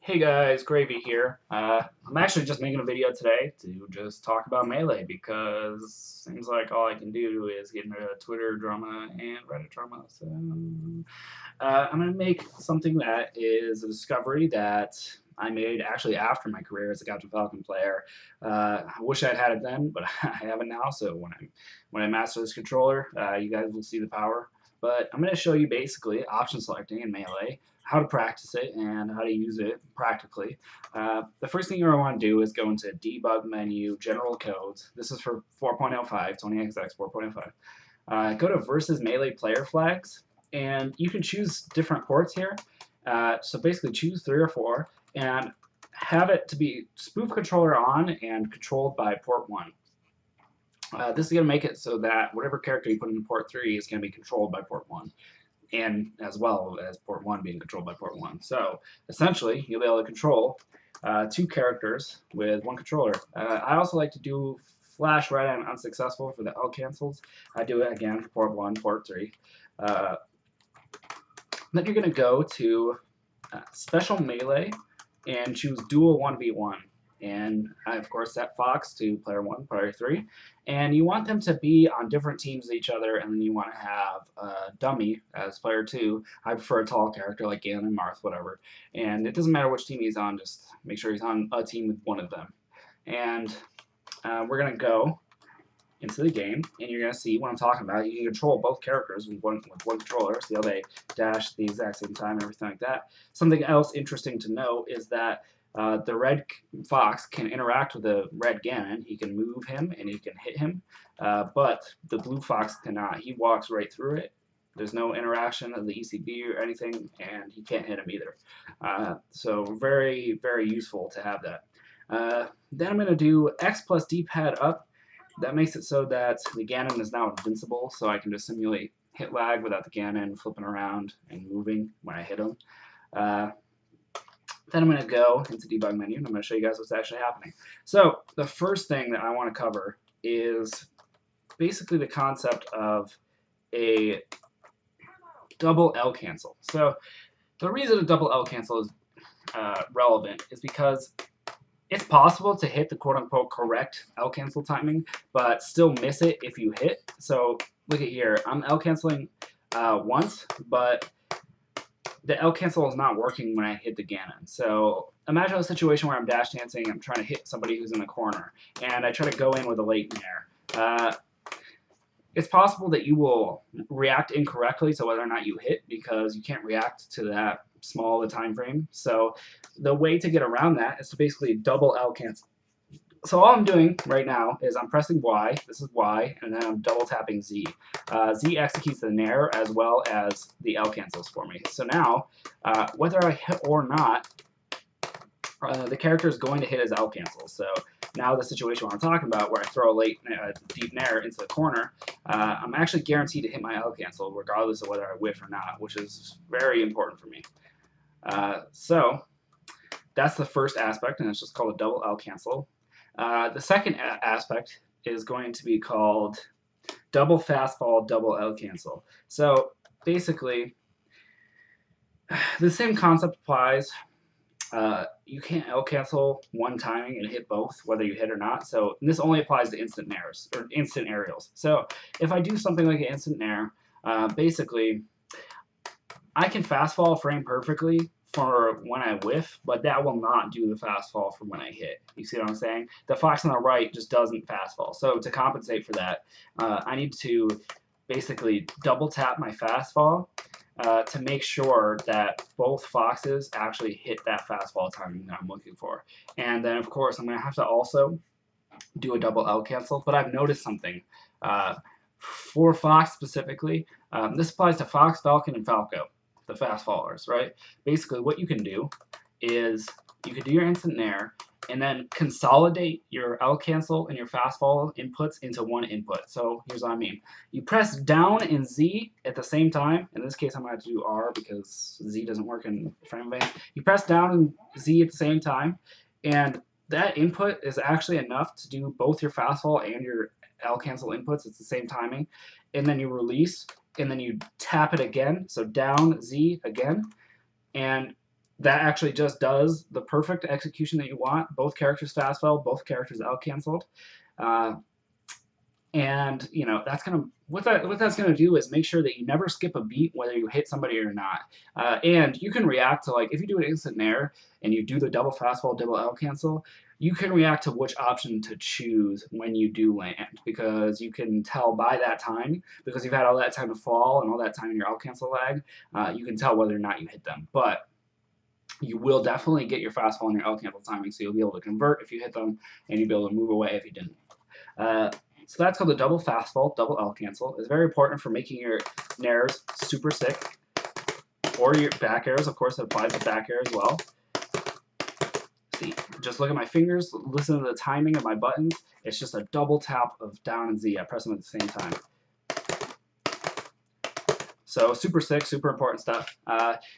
Hey guys, Gravy here. I'm actually just making a video today to just talk about Melee because seems like all I can do is get into Twitter drama and Reddit drama. So I'm gonna make something that is a discovery that I made actually after my career as a Captain Falcon player. I wish I'd had it then, but I have it now. So when I master this controller, you guys will see the power. But I'm going to show you basically option selecting in Melee, how to practice it, and how to use it practically. The first thing you're going to want to do is go into Debug menu, General Codes. This is for 4.05, 20XX 4.05. Go to Versus Melee Player Flags, and you can choose different ports here. So basically choose 3 or 4, and have it to be spoof controller on and controlled by port 1. This is going to make it so that whatever character you put in port 3 is going to be controlled by port 1, and as well as port 1 being controlled by port 1. So essentially, you'll be able to control 2 characters with 1 controller. I also like to do flash right and unsuccessful for the L cancels. I do it again for port 1, port 3. Then you're going to go to Special Melee and choose Dual 1v1. And I, of course, set Fox to player 1, player 3. And you want them to be on different teams of each other, and then you want to have Dummy as player 2. I prefer a tall character like Galen and Marth, whatever. And it doesn't matter which team he's on, just make sure he's on a team with one of them. And we're going to go into the game, and you're going to see what I'm talking about. You can control both characters with one controller, see how they dash at the exact same time and everything like that. Something else interesting to note is that the red fox can interact with the red Ganon. He can move him and he can hit him, but the blue fox cannot. He walks right through it. There's no interaction of the ECB or anything, and he can't hit him either. So very, very useful to have that. Then I'm going to do X plus D-pad up. That makes it so that the Ganon is now invincible, so I can just simulate hit lag without the Ganon flipping around and moving when I hit him. Then I'm going to go into debug menu, and I'm going to show you guys what's actually happening. So the first thing that I want to cover is basically the concept of a double L cancel. So the reason a double L cancel is relevant is because it's possible to hit the quote-unquote correct L cancel timing, but still miss it if you hit. So look at here, I'm L canceling once, but the L cancel is not working when I hit the Ganon. So imagine a situation where I'm dash dancing, I'm trying to hit somebody who's in the corner, and I try to go in with a late Nair. It's possible that you will react incorrectly to whether or not you hit, because you can't react to that small of a time frame. So the way to get around that is to basically double L cancel. So all I'm doing right now is I'm pressing Y, this is Y, and then I'm double tapping Z. Z executes the Nair as well as the L cancels for me. So now, whether I hit or not, the character is going to hit his L cancel. So now the situation I'm talking about, where I throw a late deep Nair into the corner, I'm actually guaranteed to hit my L cancel regardless of whether I whiff or not, which is very important for me. So that's the first aspect, and it's just called a double L cancel. The second aspect is going to be called double fastfall, double L cancel. So basically, the same concept applies. You can't L cancel one timing and hit both, whether you hit or not. So this only applies to instant Nairs or instant aerials. So if I do something like an instant Nair, basically, I can fastfall frame perfectly for when I whiff, but that will not do the fast fall for when I hit. You see what I'm saying? The fox on the right just doesn't fast fall. So to compensate for that, I need to basically double tap my fast fall to make sure that both foxes actually hit that fast fall timing that I'm looking for. And then, of course, I'm going to have to also do a double L cancel, but I've noticed something. For Fox specifically, this applies to Fox, Falcon, and Falco, the fast fallers, right? Basically, what you can do is you can do your instant Nair and then consolidate your L cancel and your fast fall inputs into one input. So here's what I mean. You press down and Z at the same time. In this case, I'm going to have to do R because Z doesn't work in frame of. You press down and Z at the same time, and that input is actually enough to do both your fast fall and your L cancel inputs. It's the same timing. And then you release, and then you tap it again. So down, Z again. And that actually just does the perfect execution that you want. Both characters fast fell, both characters out canceled. Uh, and you know that's gonna what that's gonna do is make sure that you never skip a beat whether you hit somebody or not. And you can react to, like, if you do an instant nair and you do the double fastball, double L cancel, you can react to which option to choose when you do land, because you can tell by that time, because you've had all that time to fall and all that time in your L cancel lag, you can tell whether or not you hit them. But you will definitely get your fastball and your L cancel timing, so you'll be able to convert if you hit them, and you'll be able to move away if you didn't. Uh, so that's called the double fastball, double L cancel. It's very important for making your nairs super sick, or your back airs. Of course, it applies to back air as well. See, just look at my fingers, listen to the timing of my buttons. It's just a double tap of down and Z. I press them at the same time. So super sick, super important stuff.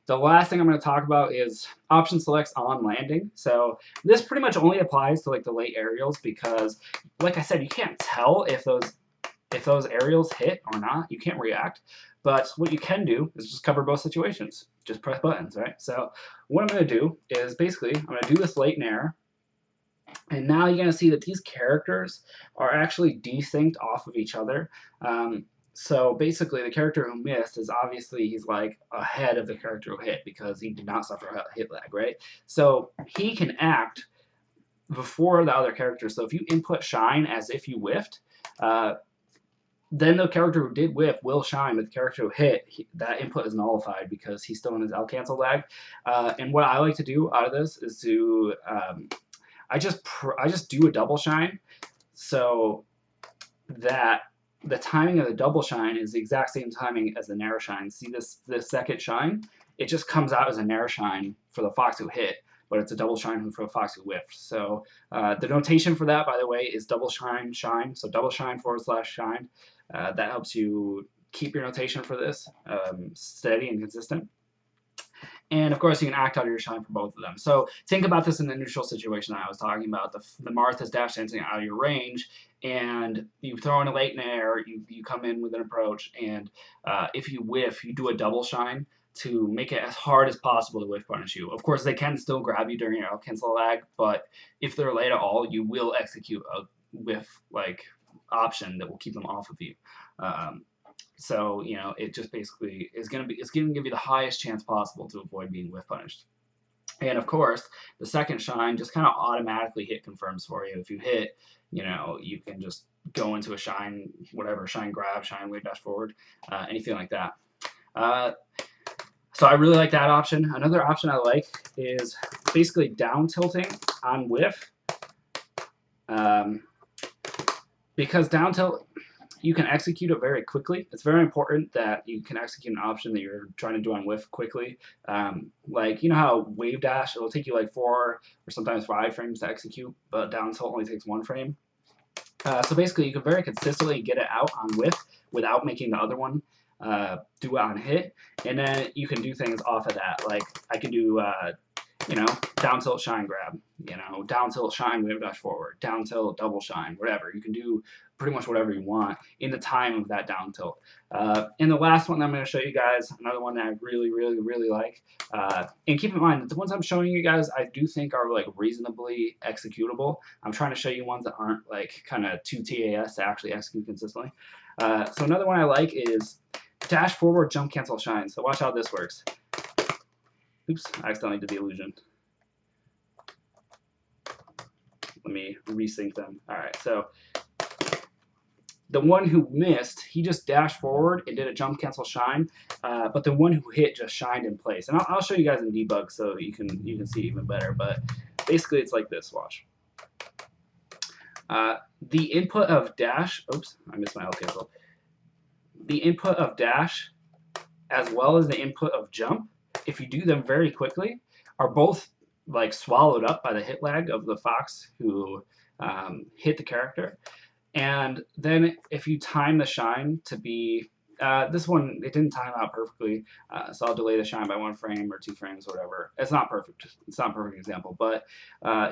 The last thing I'm going to talk about is option selects on landing. So this pretty much only applies to like the late aerials, because, like I said, you can't tell if those aerials hit or not. You can't react. But what you can do is just cover both situations. Just press buttons, right? So what I'm going to do is basically I'm going to do this late nair. And now you're going to see that these characters are actually desynced off of each other. So basically, the character who missed is obviously, he's like ahead of the character who hit because he did not suffer a hit lag, right? So he can act before the other character. So if you input shine as if you whiffed, then the character who did whiff will shine, but the character who hit, that input is nullified because he's still in his L cancel lag. And what I like to do out of this is to I just do a double shine, so that the timing of the double shine is the exact same timing as the nair shine. See this second shine? It just comes out as a nair shine for the fox who hit, but it's a double shine for the fox who whiffed. So the notation for that, by the way, is double shine shine. So double shine / shine. That helps you keep your notation for this steady and consistent. And of course, you can act out of your shine for both of them. So think about this in the neutral situation I was talking about. The Martha's dash dancing out of your range, and you throw in a late nair, you come in with an approach, and if you whiff, you do a double shine to make it as hard as possible to whiff punish you. Of course, they can still grab you during your out cancel lag, but if they're late at all, you will execute a whiff like option that will keep them off of you. So, you know, it just basically is going to give you the highest chance possible to avoid being whiff punished. And of course, the second shine just kind of automatically hit confirms for you. If you hit, you know, you can just go into a shine, whatever, shine grab, shine wave dash forward, anything like that. So I really like that option. Another option I like is basically down tilting on whiff. Because down tilt, you can execute it very quickly. It's very important that you can execute an option that you're trying to do on whiff quickly. Like, you know how wave dash, it'll take you like 4 or sometimes 5 frames to execute, but down tilt only takes 1 frame. So basically, you can very consistently get it out on whiff without making the other one do it on hit. And then you can do things off of that. Like, I can do you know, down tilt shine grab, you know, down tilt shine wave dash forward, down tilt double shine, whatever. You can do pretty much whatever you want in the time of that down tilt. And the last one that I'm going to show you guys, another one that I really like. And keep in mind, the ones I'm showing you guys, I do think are like reasonably executable. I'm trying to show you ones that aren't like kind of too TAS to actually execute consistently. So another one I like is dash forward jump cancel shine. So watch how this works. Oops, I accidentally did the illusion. Let me resync them. All right, so the one who missed, he just dashed forward and did a jump cancel shine, but the one who hit just shined in place. And I'll show you guys in debug so you can see even better. But basically, it's like this. Watch. The input of dash. Oops, I missed my L cancel. The input of dash, as well as the input of jump, if you do them very quickly, are both like swallowed up by the hit lag of the fox who hit the character. And then if you time the shine to be This one, it didn't time out perfectly, so I'll delay the shine by 1 frame or 2 frames or whatever. It's not perfect. It's not a perfect example, but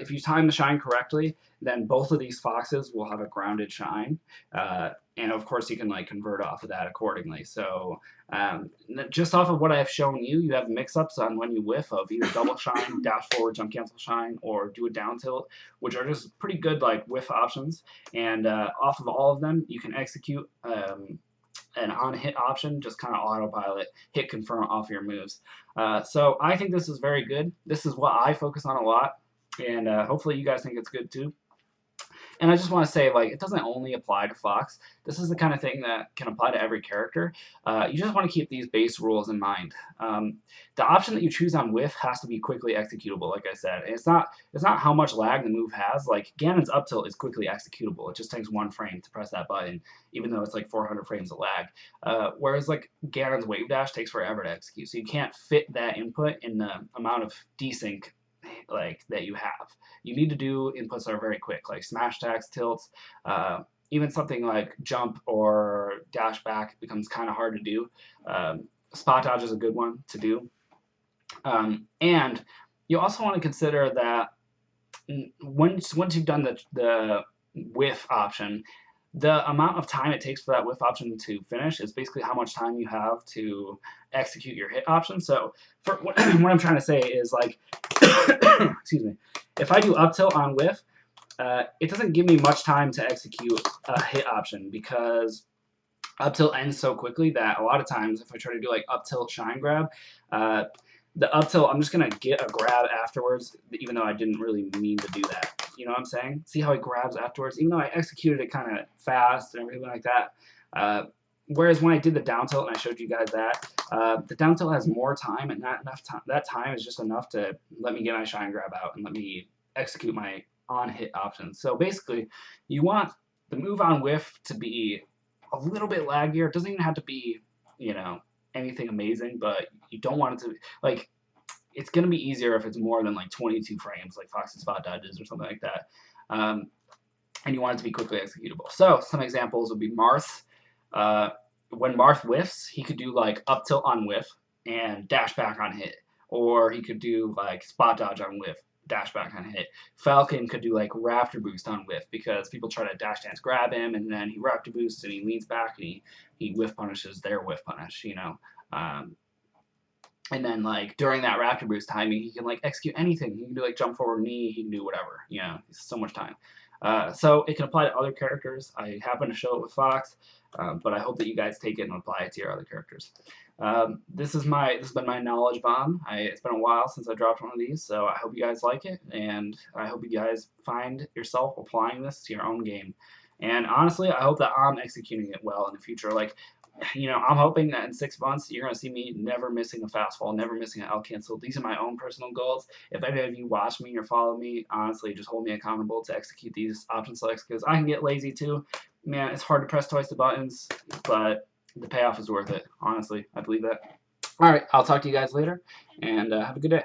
if you time the shine correctly, then both of these foxes will have a grounded shine, and of course you can like convert off of that accordingly. So just off of what I have shown you, you have mix-ups on when you whiff of either double shine, dash forward, jump cancel shine, or do a down tilt, which are just pretty good like whiff options. And off of all of them, you can execute an on-hit option, just kind of autopilot, hit confirm off your moves. So I think this is very good. This is what I focus on a lot, and hopefully you guys think it's good too. And I just want to say, like, it doesn't only apply to Fox. This is the kind of thing that can apply to every character. You just want to keep these base rules in mind. The option that you choose on whiff has to be quickly executable, like I said. And it's not how much lag the move has. Like, Ganon's up tilt is quickly executable. It just takes 1 frame to press that button, even though it's like 400 frames of lag. Whereas, like, Ganon's wave dash takes forever to execute. So you can't fit that input in the amount of desync like that you have. You need to do inputs that are very quick, like smash attacks, tilts, even something like jump or dash back becomes kind of hard to do. Spot dodge is a good one to do. And you also want to consider that once you've done the whiff option, the amount of time it takes for that whiff option to finish is basically how much time you have to execute your hit option. So for what I'm trying to say is, like, excuse me, if I do up tilt on whiff, it doesn't give me much time to execute a hit option because up tilt ends so quickly that a lot of times if I try to do like up tilt shine grab, the up tilt, I'm just going to get a grab afterwards, even though I didn't really mean to do that. You know what I'm saying? See how he grabs afterwards? Even though I executed it kind of fast and everything like that. Whereas when I did the down tilt and I showed you guys that, the down tilt has more time, and not enough time. That time is just enough to let me get my shine grab out and let me execute my on-hit options. So basically, you want the move on whiff to be a little bit laggier. It doesn't even have to be, you know, anything amazing, but you don't want it to, like, it's going to be easier if it's more than like 22 frames, like Fox's spot dodges or something like that. And you want it to be quickly executable. So some examples would be Marth. When Marth whiffs, he could do like up tilt on whiff and dash back on hit. Or he could do like spot dodge on whiff, dash back on hit. Falcon could do like raptor boost on whiff because people try to dash dance grab him, and then he raptor boosts and he leans back and he whiff punishes their whiff punish, you know. And then, like, during that raptor boost timing, he can, like, execute anything. He can do, like, jump forward knee. He can do whatever. You know, it's so much time. So it can apply to other characters. I happen to show it with Fox, but I hope that you guys take it and apply it to your other characters. This has been my knowledge bomb. It's been a while since I dropped one of these, so I hope you guys like it, and I hope you guys find yourself applying this to your own game. And honestly, I hope that I'm executing it well in the future. Like, you know, I'm hoping that in 6 months, you're going to see me never missing a fastfall, never missing an L cancel. These are my own personal goals. If any of you watch me or follow me, honestly, just hold me accountable to execute these option selects, because I can get lazy too. Man, it's hard to press twice the buttons, but the payoff is worth it. Honestly, I believe that. All right, I'll talk to you guys later, and have a good day.